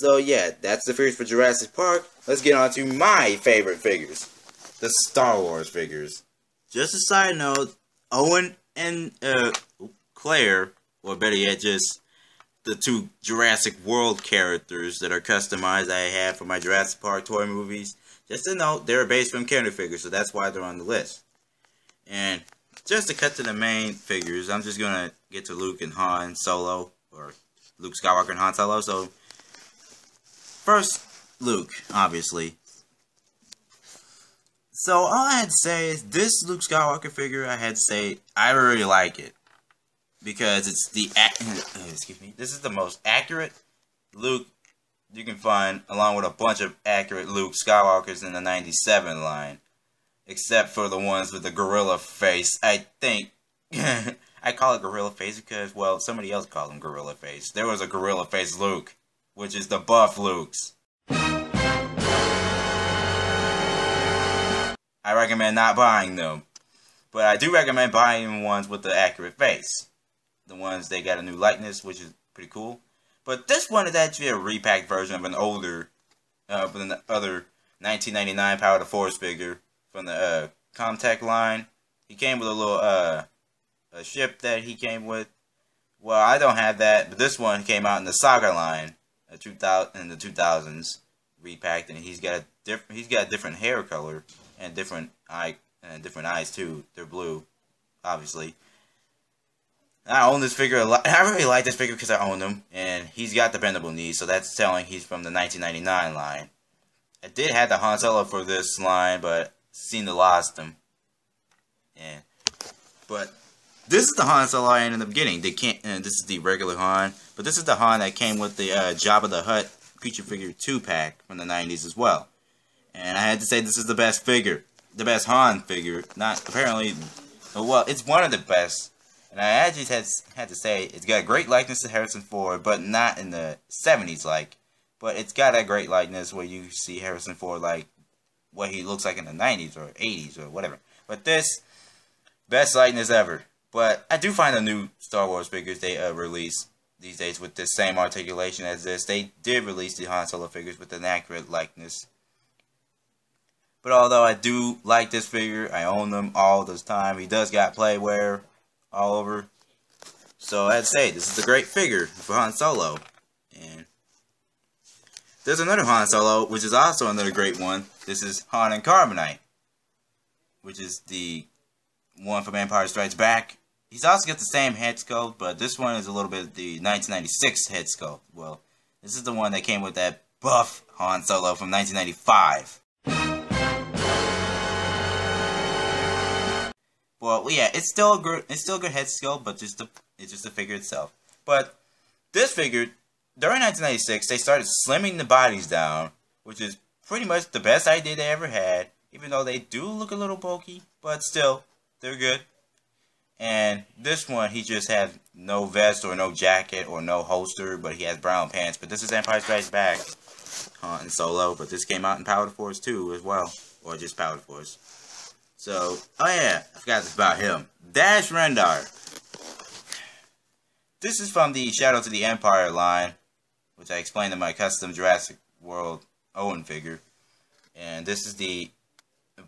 So yeah, that's the figures for Jurassic Park. Let's get on to my favorite figures. The Star Wars figures. Just a side note, Owen and Claire, or better yet, just the two Jurassic World characters that are customized I have for my Jurassic Park toy movies. Just to note, they're based from character figures, so that's why they're on the list. And just to cut to the main figures, I'm just going to get to Luke and Han Solo, or Luke Skywalker and Han Solo. So, first, Luke, obviously. So, all I had to say is, this Luke Skywalker figure, I had to say, I really like it. Because it's the, excuse me, this is the most accurate Luke you can find, along with a bunch of accurate Luke Skywalkers in the 97 line. Except for the ones with the gorilla face. I think, I call it gorilla face because, well, somebody else called him gorilla face. There was a gorilla face Luke, which is the buff Lukes. I recommend not buying them. But I do recommend buying ones with the accurate face. The ones they got a new likeness, which is pretty cool. But this one is actually a repacked version of an older, from the other 1999 Power of the Force figure from the Comtech line. He came with a little a ship that he came with. Well, I don't have that, but this one came out in the Saga line, in the 2000s, repacked, and he's got a different hair color and different eyes too. They're blue, obviously. I own this figure a lot. I really like this figure because I own him, and he's got the bendable knees, so that's telling he's from the 1999 line. I did have the Han Solo for this line, but seemed to lost him. Yeah, but this is the Han Solo I had in the beginning. This is the regular Han, but this is the Han that came with the Jabba the Hutt Creature Figure 2-pack from the 90s as well. And I had to say this is the best figure, the best Han figure. Not apparently, well, it's one of the best. And I actually had to say, it's got a great likeness to Harrison Ford, but not in the 70s like. But it's got a great likeness where you see Harrison Ford like what he looks like in the 90s or 80s or whatever. But this, best likeness ever. But I do find the new Star Wars figures they release these days with the same articulation as this. They did release the Han Solo figures with an accurate likeness. But although I do like this figure, I own them all this time. He does got playwear all over. So I'd say this is a great figure for Han Solo. And there's another Han Solo, which is also another great one. This is Han and Carbonite, which is the one from Empire Strikes Back. He's also got the same head sculpt, but this one is a little bit the 1996 head sculpt. Well, this is the one that came with that buff Han Solo from 1995. Well, yeah, it's still a good head sculpt, but it's just the figure itself. But this figure, during 1996, they started slimming the bodies down, which is pretty much the best idea they ever had. Even though they do look a little bulky, but still, they're good. And this one, he just has no vest or no jacket or no holster, but he has brown pants. But this is Empire Strikes Back, Han Solo, but this came out in Power of the Force 2 as well, or just Power of the Force. So, oh yeah, I forgot this about him. Dash Rendar. This is from the Shadows of the Empire line, which I explained in my custom Jurassic World Owen figure. And this is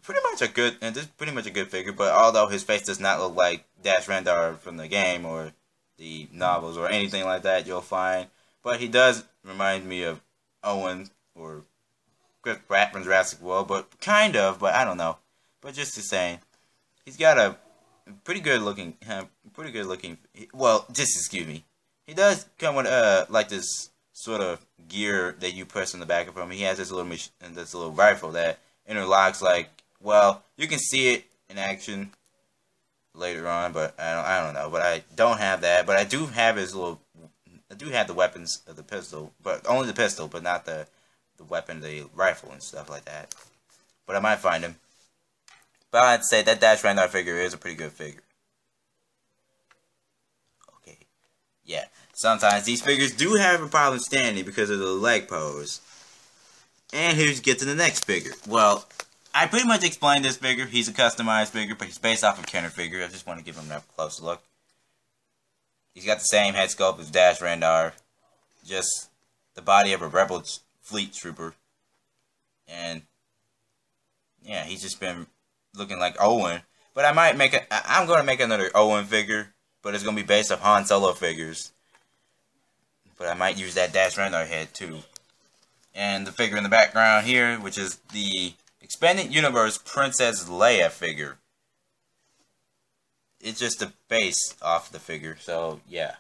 pretty much a good figure, but although his face does not look like Dash Rendar from the game or the novels or anything like that you'll find, but he does remind me of Owen or Chris Pratt from Jurassic World, but kind of, but I don't know. But just the same, he's got a pretty good looking, well, just excuse me. He does come with like this sort of gear that you press on the back of him. He has this little rifle that interlocks like, well, you can see it in action later on, but I don't know. But I don't have that. But I do have the weapons of the pistol, but only the pistol, but not the weapon, the rifle and stuff like that. But I might find him. But I'd say that Dash Rendar figure is a pretty good figure. Okay. Yeah. Sometimes these figures do have a problem standing because of the leg pose. And here's get to the next figure. Well, I pretty much explained this figure. He's a customized figure, but he's based off of Kenner figure. I just want to give him a closer look. He's got the same head sculpt as Dash Rendar. Just the body of a rebel fleet trooper. And yeah, he's just been looking like Owen. But I'm going to make another Owen figure, but it's going to be based off Han Solo figures. But I might use that Dash Rendar head too. And the figure in the background here, which is the Expanded Universe Princess Leia figure. It's just the base off the figure, so yeah.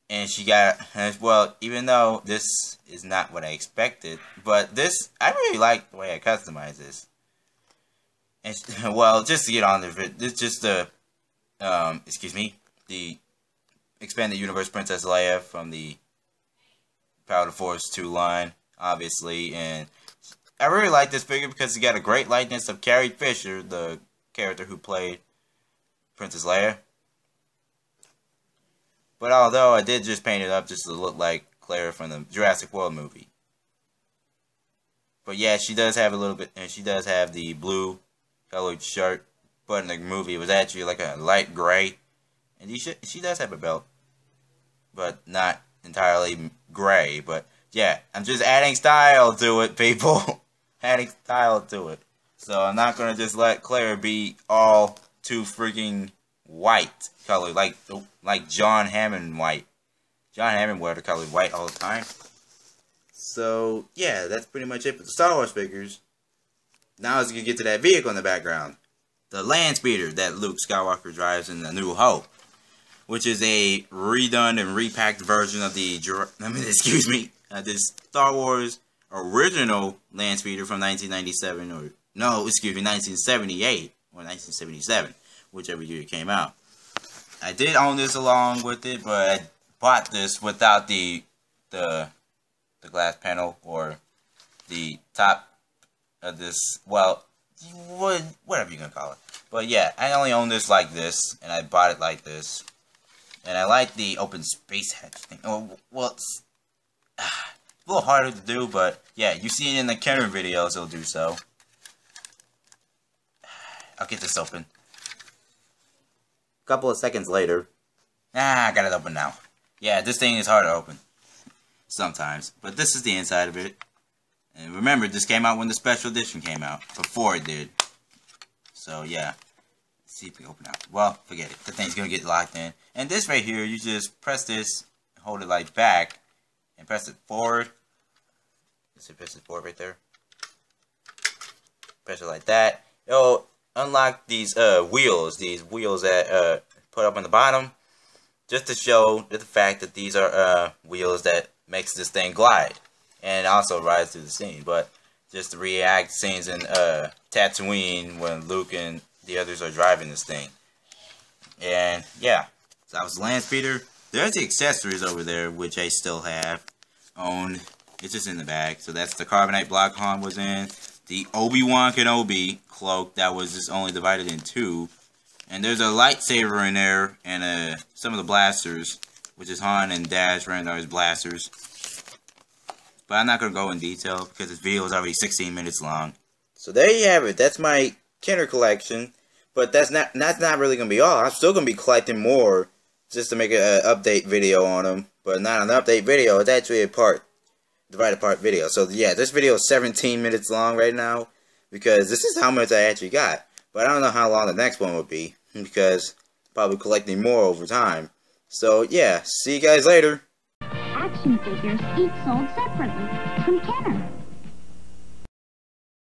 And she got, well, even though this is not what I expected, but this, I really like the way I customized this. And, well, just to get on there, this just the, the Expanded Universe Princess Leia from the Power of the Force 2 line, obviously, and I really like this figure because it's got a great likeness of Carrie Fisher, the character who played Princess Leia. But although I did just paint it up just to look like Claire from the Jurassic World movie. But yeah, she does have a little bit, and she does have the blue colored shirt, but in the movie it was actually like a light gray. And she does have a belt, but not entirely gray. But yeah, I'm just adding style to it, people. Adding style to it. So I'm not going to just let Claire be all too freaking white color, like John Hammond white. John Hammond wore the color white all the time. So yeah, that's pretty much it for the Star Wars figures. Now let's get to that vehicle in the background, the land speeder that Luke Skywalker drives in A New Hope, which is a redone and repacked version of the this Star Wars original land speeder from 1997, or no, excuse me, 1978 or 1977. Whichever year it came out. I did own this along with it, but I bought this without the glass panel or the top of this. Well, whatever you're gonna call it. But yeah, I only own this like this, and I bought it like this. And I like the open space hatch thing. Oh, well, it's a little harder to do, but yeah, you see it in the Kenner videos. It'll do so. I'll get this open. A couple of seconds later, I got it open now. Yeah, this thing is hard to open sometimes, but this is the inside of it. And remember, this came out when the special edition came out, before it did. So yeah, let's see if we open out. Well, forget it. The thing's gonna get locked in. And this right here, you just press this, hold it like back, and press it forward. Let's press it forward right there. Press it like that. It'll unlock these wheels that put up on the bottom, just to show the fact that these are wheels that makes this thing glide and also rides through the scene. But just to react scenes in Tatooine when Luke and the others are driving this thing. And yeah, so that was the land speeder. There's the accessories over there, which I still have owned. It's just in the bag. So that's the carbonite block Han was in. The Obi-Wan Kenobi cloak that was just only divided in two. And there's a lightsaber in there and some of the blasters, which is Han and Dash Rendar's blasters. But I'm not going to go in detail because this video is already 16 minutes long. So there you have it. That's my Kenner collection. But that's not really going to be all. I'm still going to be collecting more just to make an update video on them. But not an update video. It's actually a divided part video. So yeah, this video is 17 minutes long right now because this is how much I actually got. But I don't know how long the next one will be because I'm probably collecting more over time. So yeah, see you guys later. Action figures each sold separately from Kenner.